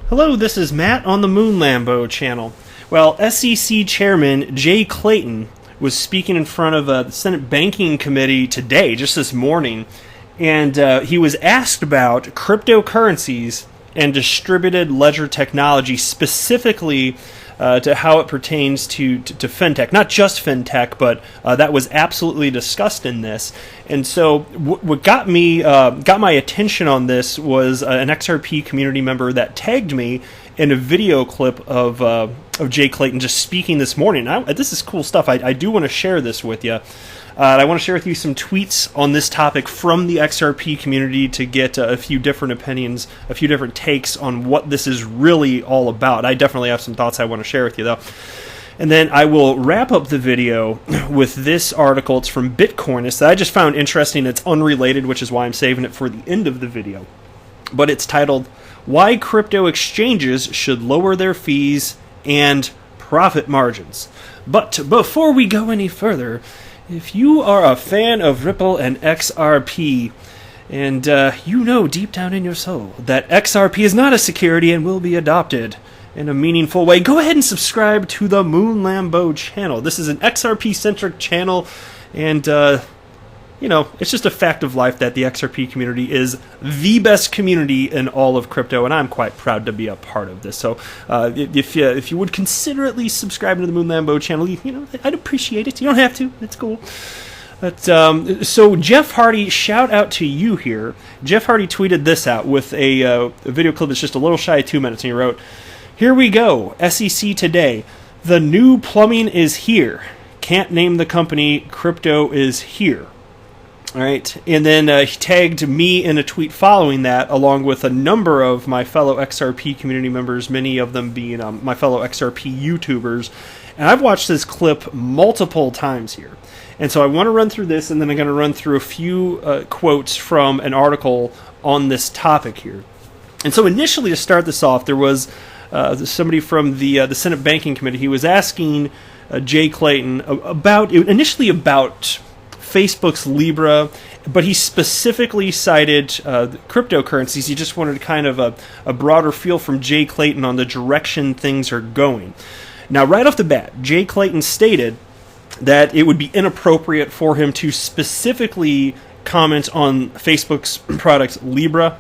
Hello, this is Matt on the Moon Lambo channel. Well, SEC Chairman Jay Clayton was speaking in front of the Senate Banking Committee today, just this morning, and he was asked about cryptocurrencies and distributed ledger technology, specifically to how it pertains to fintech. Not just fintech, but that was absolutely discussed in this. And so what got my attention on this was an XRP community member that tagged me in a video clip of Jay Clayton just speaking this morning. This is cool stuff. I do want to share this with you. I want to share with you some tweets on this topic from the XRP community to get a few different opinions, a few different takes on what this is really all about. I definitely have some thoughts I want to share with you, though. And then I will wrap up the video with this article. It's from Bitcoinist that I just found interesting. It's unrelated, which is why I'm saving it for the end of the video. But it's titled, Why Crypto Exchanges Should Lower Their Fees and Profit Margins. But before we go any further, if you are a fan of Ripple and XRP, and you know deep down in your soul that XRP is not a security and will be adopted in a meaningful way, go ahead and subscribe to the Moon Lambo channel. This is an XRP-centric channel, and it's just a fact of life that the XRP community is the best community in all of crypto, and I'm quite proud to be a part of this. So if you would consider at least subscribing to the Moon Lambo channel, I'd appreciate it. You don't have to. It's cool. But, so Jeff Hardy, shout out to you here. Jeff Hardy tweeted this out with a video clip that's just a little shy of 2 minutes, and he wrote, "Here we go, SEC today. The new plumbing is here. Can't name the company. Crypto is here." All right, and then he tagged me in a tweet following that, along with a number of my fellow XRP community members, many of them being my fellow XRP YouTubers. And I've watched this clip multiple times here. And so I want to run through this, and then I'm going to run through a few quotes from an article on this topic here. And so initially, to start this off, there was somebody from the Senate Banking Committee. He was asking Jay Clayton about Facebook's Libra, but he specifically cited cryptocurrencies. He just wanted kind of a broader feel from Jay Clayton on the direction things are going. Now, right off the bat, Jay Clayton stated that it would be inappropriate for him to specifically comment on Facebook's product Libra.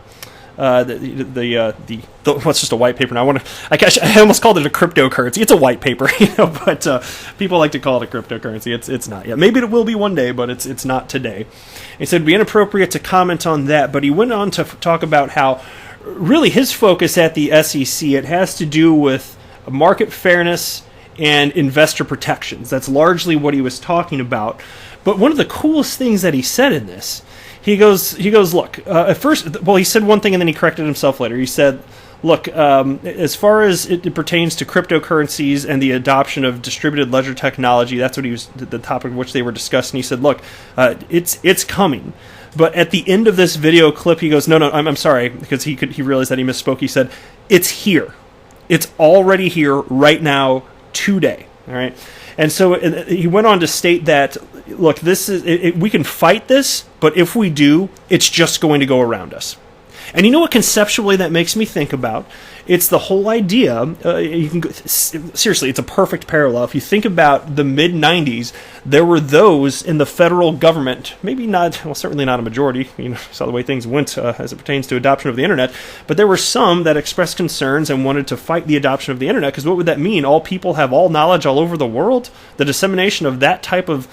What's just a white paper now? I almost called it a cryptocurrency. It's a white paper, but people like to call it a cryptocurrency. It's not yet. Maybe it will be one day, but it's not today. He said it'd be inappropriate to comment on that, but he went on to talk about how really his focus at the SEC, it has to do with market fairness and investor protections. That's largely what he was talking about. But one of the coolest things that he said in this, he goes, look, at first, well, he said one thing and then he corrected himself later. He said, look, as far as it pertains to cryptocurrencies and the adoption of distributed ledger technology, that's what the topic of which they were discussing. He said, look, it's coming. But at the end of this video clip, he goes, no, I'm sorry, because he realized that he misspoke. He said, it's here. It's already here right now, today. All right. And so he went on to state that, look, we can fight this, but if we do, it's just going to go around us. And you know what conceptually that makes me think about? It's the whole idea. Seriously, it's a perfect parallel. If you think about the mid-'90s, there were those in the federal government, maybe not, well, certainly not a majority, saw the way things went as it pertains to adoption of the internet, but there were some that expressed concerns and wanted to fight the adoption of the internet, because what would that mean? All people have all knowledge all over the world? The dissemination of that type of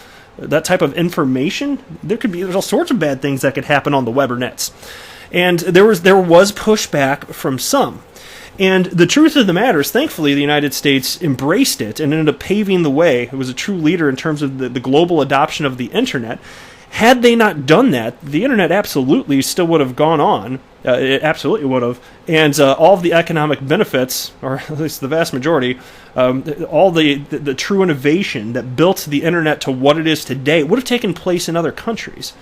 information? There's all sorts of bad things that could happen on the web or nets. And there was pushback from some. And the truth of the matter is, thankfully, the United States embraced it and ended up paving the way. It was a true leader in terms of the global adoption of the internet. Had they not done that, the internet absolutely still would have gone on. It absolutely would have. And all of the economic benefits, or at least the vast majority, all the true innovation that built the internet to what it is today would have taken place in other countries.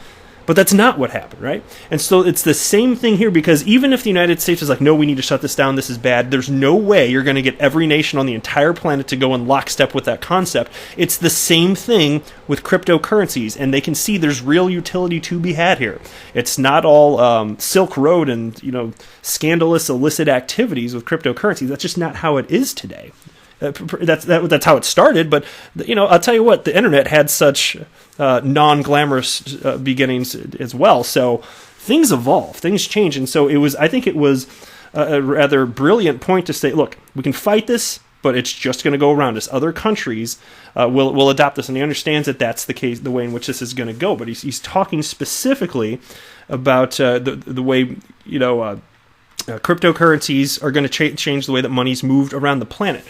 But that's not what happened, right? And so it's the same thing here, because even if the United States is like, no, we need to shut this down, this is bad, there's no way you're going to get every nation on the entire planet to go in lockstep with that concept. It's the same thing with cryptocurrencies, and they can see there's real utility to be had here. It's not all Silk Road and scandalous illicit activities with cryptocurrencies. That's just not how it is today. That's how it started, but I'll tell you what, the internet had such non-glamorous beginnings as well. So things evolve, things change, and so I think it was a rather brilliant point to say, look, we can fight this, but it's just going to go around us. Other countries will adopt this, and he understands that that's the case, the way in which this is going to go. But he's talking specifically about the way cryptocurrencies are going to change the way that money's moved around the planet.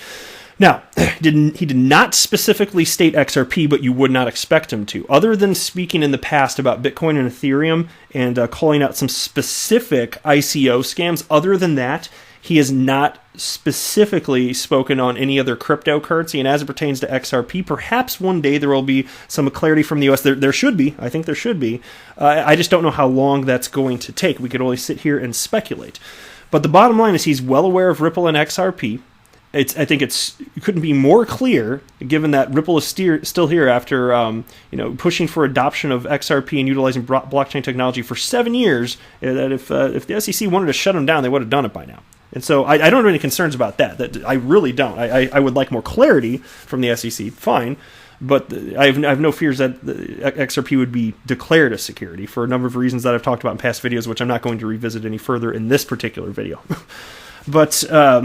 Now, he did not specifically state XRP, but you would not expect him to. Other than speaking in the past about Bitcoin and Ethereum and calling out some specific ICO scams, other than that, he has not specifically spoken on any other cryptocurrency. And as it pertains to XRP, perhaps one day there will be some clarity from the U.S. There should be. I think there should be. I just don't know how long that's going to take. We could only sit here and speculate. But the bottom line is he's well aware of Ripple and XRP. I think it couldn't be more clear, given that Ripple is still here after pushing for adoption of XRP and utilizing blockchain technology for 7 years, that if the SEC wanted to shut them down, they would have done it by now. And so I don't have any concerns about that. That I really don't. I would like more clarity from the SEC, fine, but I have no fears that XRP would be declared a security for a number of reasons that I've talked about in past videos, which I'm not going to revisit any further in this particular video. But so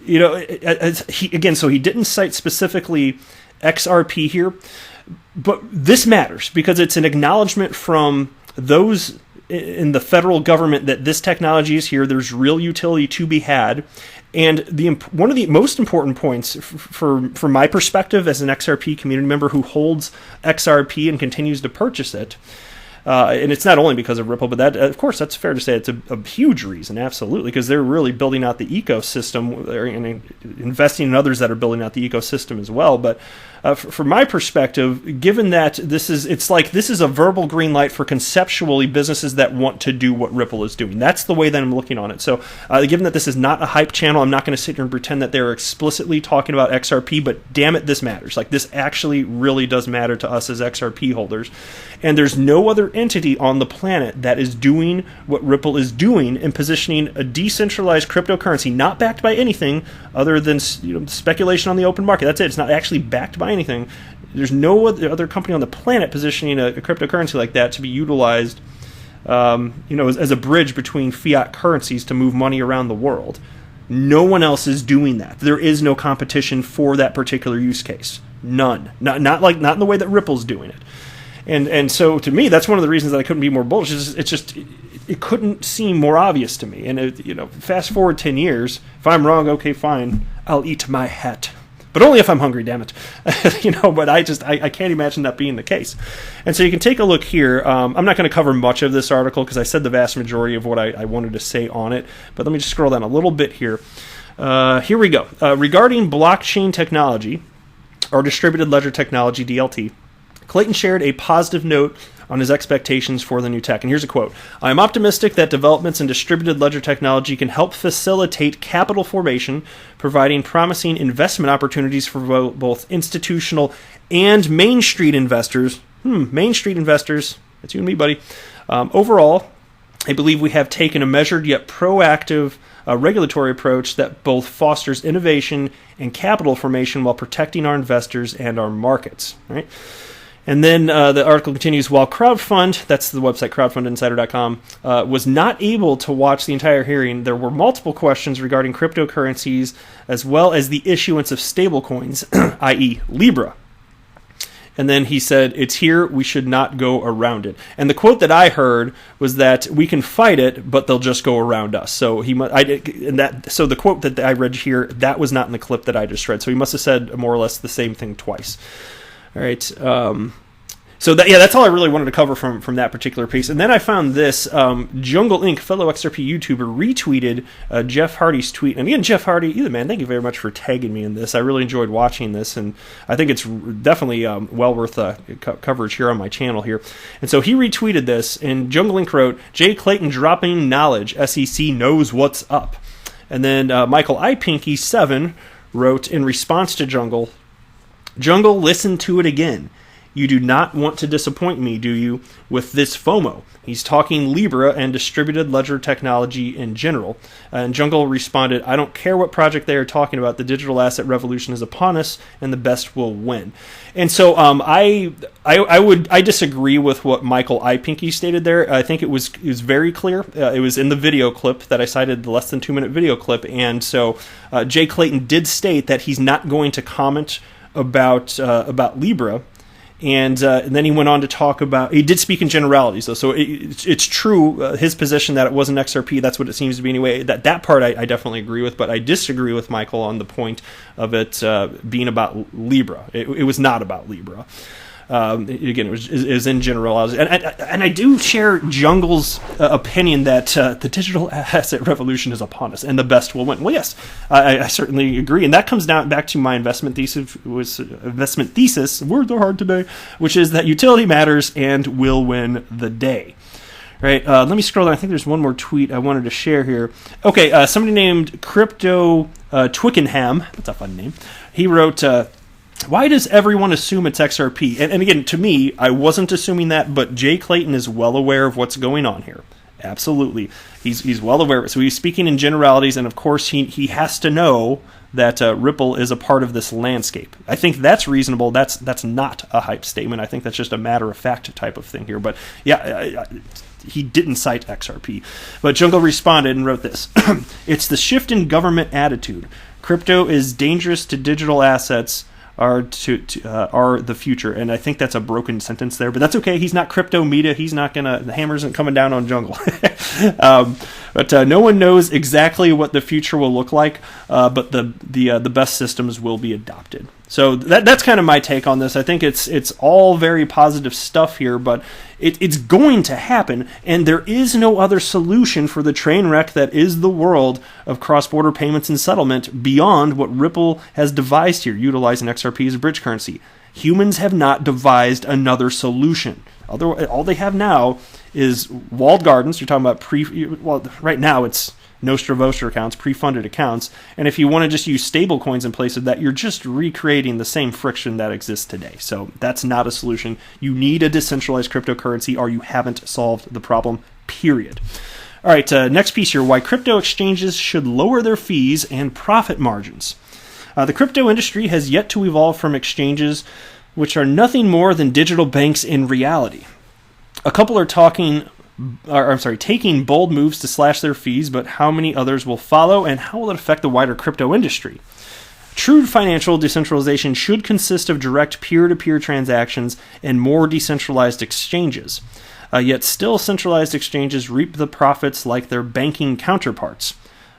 he didn't cite specifically XRP here, but this matters because it's an acknowledgement from those in the federal government that this technology is here. There's real utility to be had, and one of the most important points from my perspective as an XRP community member who holds XRP and continues to purchase it. And it's not only because of Ripple, but that, of course, that's fair to say it's a huge reason, absolutely, because they're really building out the ecosystem and investing in others that are building out the ecosystem as well. But from my perspective, given that this is a verbal green light for conceptually businesses that want to do what Ripple is doing. That's the way that I'm looking on it. So given that this is not a hype channel, I'm not going to sit here and pretend that they're explicitly talking about XRP, but damn it, this matters. Like, this actually really does matter to us as XRP holders. And there's no other entity on the planet that is doing what Ripple is doing in positioning a decentralized cryptocurrency, not backed by anything other than speculation on the open market. That's it. It's not actually backed by anything. There's no other company on the planet positioning a cryptocurrency like that to be utilized, as a bridge between fiat currencies to move money around the world. No one else is doing that. There is no competition for that particular use case. None. Not in the way that Ripple's doing it. And so to me, that's one of the reasons that I couldn't be more bullish. It couldn't seem more obvious to me. And fast forward 10 years, if I'm wrong, okay, fine, I'll eat my hat. But only if I'm hungry, damn it. But I can't imagine that being the case. And so you can take a look here. I'm not going to cover much of this article because I said the vast majority of what I wanted to say on it. But let me just scroll down a little bit here. Here we go. Regarding blockchain technology, or distributed ledger technology, DLT, Clayton shared a positive note on his expectations for the new tech. And here's a quote. "I am optimistic that developments in distributed ledger technology can help facilitate capital formation, providing promising investment opportunities for both institutional and Main Street investors." Main Street investors. That's you and me, buddy. Overall, I believe we have taken a measured yet proactive regulatory approach that both fosters innovation and capital formation while protecting our investors and our markets. Right? And then the article continues, while Crowdfund, that's the website crowdfundinsider.com, was not able to watch the entire hearing, there were multiple questions regarding cryptocurrencies as well as the issuance of stablecoins, i.e. Libra. And then he said, "It's here, we should not go around it." And the quote that I heard was that we can fight it, but they'll just go around us. So so the quote that I read here, that was not in the clip that I just read. So he must have said more or less the same thing twice. All right. So that's all I really wanted to cover from that particular piece. And then I found this. Jungle Inc., fellow XRP YouTuber, retweeted Jeff Hardy's tweet. And again, Jeff Hardy, man, thank you very much for tagging me in this. I really enjoyed watching this, and I think it's definitely well worth coverage here on my channel here. And so he retweeted this, and Jungle Inc. wrote, Jay Clayton dropping knowledge, SEC knows what's up. And then Michael iPinky7 wrote in response to Jungle, listen to it again. You do not want to disappoint me, do you, with this FOMO? He's talking Libra and distributed ledger technology in general. And Jungle responded, I don't care what project they are talking about. The digital asset revolution is upon us, and the best will win. And so I disagree with what Michael iPinky stated there. I think it was very clear. It was in the video clip that I cited, the less than 2-minute video clip. And so Jay Clayton did state that he's not going to comment about Libra. And then he went on to talk about, he did speak in generalities, though. So it's true, his position that it wasn't XRP, that's what it seems to be anyway. That part I definitely agree with, but I disagree with Michael on the point of it being about Libra. It was not about Libra. Again, it was in general, and I do share Jungle's opinion that the digital asset revolution is upon us, and the best will win. Well, yes, I certainly agree, and that comes down back to my investment thesis. Words are hard today, which is that utility matters and will win the day. Right. Let me scroll down. I think there's one more tweet I wanted to share here. Okay, somebody named Crypto Twickenham. That's a fun name. He wrote. Why does everyone assume it's XRP? And again, to me, I wasn't assuming that, but Jay Clayton is well aware of what's going on here. Absolutely. He's well aware. So he's speaking in generalities, and of course he has to know that Ripple is a part of this landscape. I think that's reasonable. That's not a hype statement. I think that's just a matter-of-fact type of thing here. But yeah, he didn't cite XRP. But Jungle responded and wrote this. It's the shift in government attitude. Crypto is dangerous to digital assets are the future, and I think that's a broken sentence there, but that's okay. He's not crypto media. He's not the hammer isn't coming down on Jungle. But no one knows exactly what the future will look like, but the best systems will be adopted. So that's kind of my take on this. I think it's all very positive stuff here, but it's going to happen, and there is no other solution for the train wreck that is the world of cross-border payments and settlement beyond what Ripple has devised here, utilizing XRP as a bridge currency. Humans have not devised another solution. All they have now is walled gardens. You're talking about right now it's Nostra Vostra accounts, pre-funded accounts, and if you want to just use stable coins in place of that, you're just recreating the same friction that exists today. So that's not a solution. You need a decentralized cryptocurrency or you haven't solved the problem, period. All right, next piece here, why crypto exchanges should lower their fees and profit margins. The crypto industry has yet to evolve from exchanges which are nothing more than digital banks in reality. A couple are taking bold moves to slash their fees, but how many others will follow, and how will it affect the wider crypto industry? True financial decentralization should consist of direct peer-to-peer transactions and more decentralized exchanges. Yet still centralized exchanges reap the profits like their banking counterparts.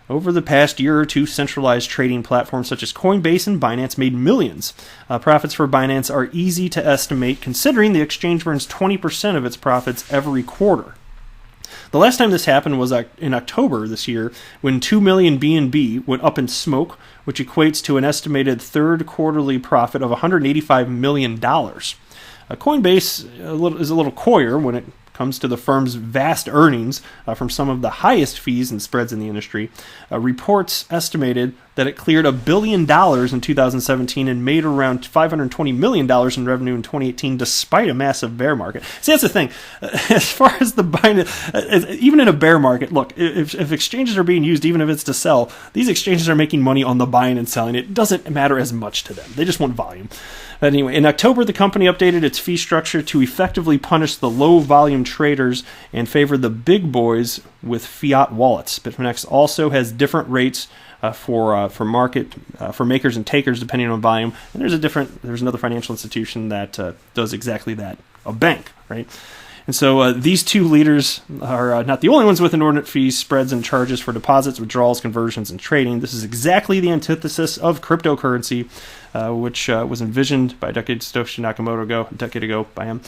Over the past year or two, centralized trading platforms such as Coinbase and Binance made millions. Profits for Binance are easy to estimate, considering the exchange burns 20% of its profits every quarter. The last time this happened was in October this year, when 2 million BNB went up in smoke, which equates to an estimated third quarterly profit of $185 million. Coinbase is a little coyer when it comes to the firm's vast earnings from some of the highest fees and spreads in the industry. Reports estimated that it cleared $1 billion in 2017 and made around $520 million in revenue in 2018, despite a massive bear market. See, that's the thing. As far as the buying, even in a bear market, look, if exchanges are being used, even if it's to sell, these exchanges are making money on the buying and selling. It doesn't matter as much to them. They just want volume. But anyway, in October, the company updated its fee structure to effectively punish the low-volume traders and favor the big boys with fiat wallets. Bitfinex also has different rates for makers and takers depending on volume. And there's another financial institution that does exactly that, a bank, right? And so these two leaders are not the only ones with inordinate fees, spreads, and charges for deposits, withdrawals, conversions, and trading. This is exactly the antithesis of cryptocurrency, which was envisioned by Satoshi Nakamoto a decade ago by him,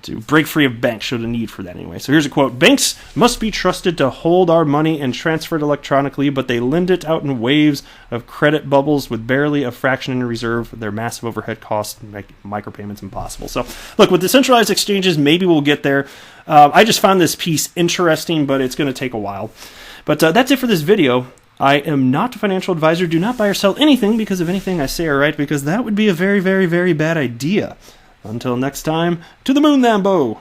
to break free of banks, showed a need for that anyway. So here's a quote: "Banks must be trusted to hold our money and transfer it electronically, but they lend it out in waves of credit bubbles with barely a fraction in reserve. Their massive overhead costs make micropayments impossible." So look, with decentralized exchanges, maybe we'll get there. I just found this piece interesting, but it's going to take a while. But that's it for this video. I am not a financial advisor. Do not buy or sell anything because of anything I say or write, because that would be a very, very, very bad idea. Until next time, to the moon, Lambo!